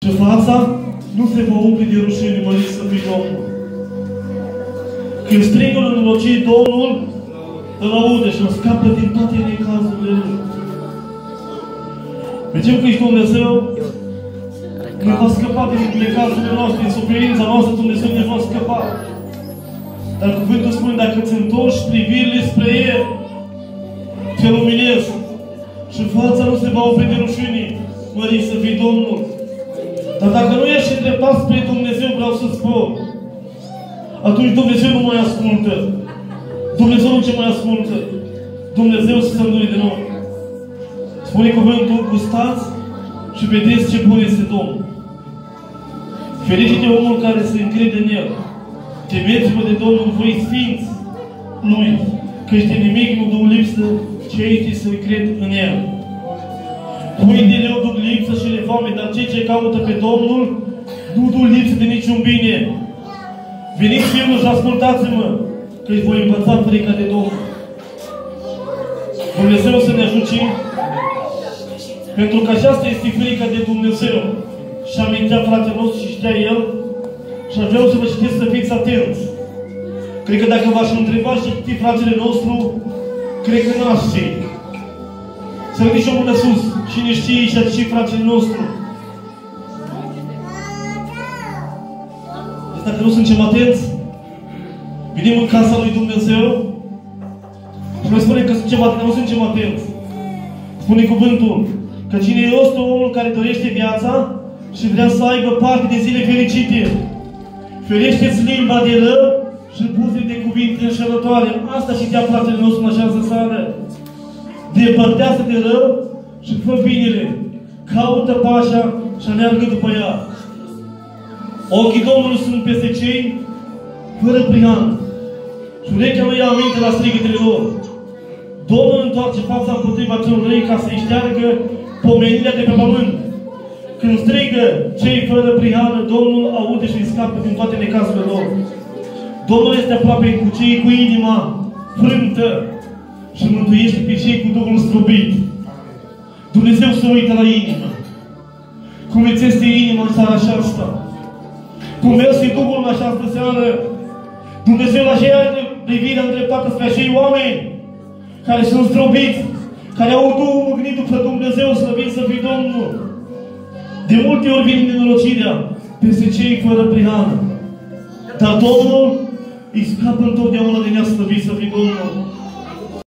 Și fața nu se va umple de rușine, mărit să fii Domnul. Când strigul înlocit Domnul, îl aude și îl scapă din toate necazurile lui. Vedem că ești Dumnezeu, ne va scăpa din necazurile noastre, din suferința noastră, Dumnezeu ne va scăpa. Dar cuvântul spune, dacă îți întorci privirile spre El, te luminezi și fața nu se va opri de rușine, mărit să fii Domnul. Dar dacă nu ești îndreptat spre Dumnezeu, vreau să spun, atunci Dumnezeu nu mai ascultă. Dumnezeu nu ce mai ascultă. Dumnezeu să se îndure de noi. Spune cuvântul, gustați și vedeți ce bun este Domnul. Fericit de omul care se încrede în El. Temeți-vă de Domnul, voi sfinți Lui, căci de nimic nu duc lipsă cei ce se cred în El. Puii de leu duc lipsă și de foame, dar cei ce caută pe Domnul nu duc lipsă de niciun bine. Veniți fiul și ascultați-mă, căci voi învăța frica de Domnul. Dumnezeu să ne ajute, pentru că aceasta este frica de Dumnezeu. Și amintea fratele nostru și știa el, și vreau să vă citesc să fiți atenți. Cred că dacă v-aș întreba și citi fratele nostru, cred că n-aș ști. Să ridici o mână sus. Cine știe și a citit fratele nostru? Deci dacă nu suntem atenți, venim în casa lui Dumnezeu și noi spunem că nu suntem atenți. Spune cuvântul că cine este omul care dorește viața și vrea să aibă parte de zile fericite. Ferește-ți limba de rău și buzele de cuvinte înșelătoare. Asta citea fratele nostru în această seară. Depărtează de rău și fă binele. Caută pașa și aleargă după ea. Ochii Domnului sunt peste cei fără prihană. Și urechea lui ia aminte la strigătele lor. Domnul întoarce fața împotriva celor răi ca să-i șteargă pomenirea de pe pământ. Când strigă cei fără prihană, Domnul aude și îi scapă din toate necazurile lor. Domnul este aproape cu cei cu inima frântă și mântuiește pe cei cu Duhul zdrobit. Dumnezeu se uită la inimă. Cum îți este inima în seara aceasta? Cum mersi Duhul în această seară? Dumnezeu la aceea privirea îndreptată spre acei oameni care sunt zdrobiți, care au Duhul mâgnit după Dumnezeu, slăvit să fie Domnul. De multe ori vine nenorocirea peste cei fără prihană. Dar Domnul îi scapă întotdeauna de neaslăvit să fie Domnul.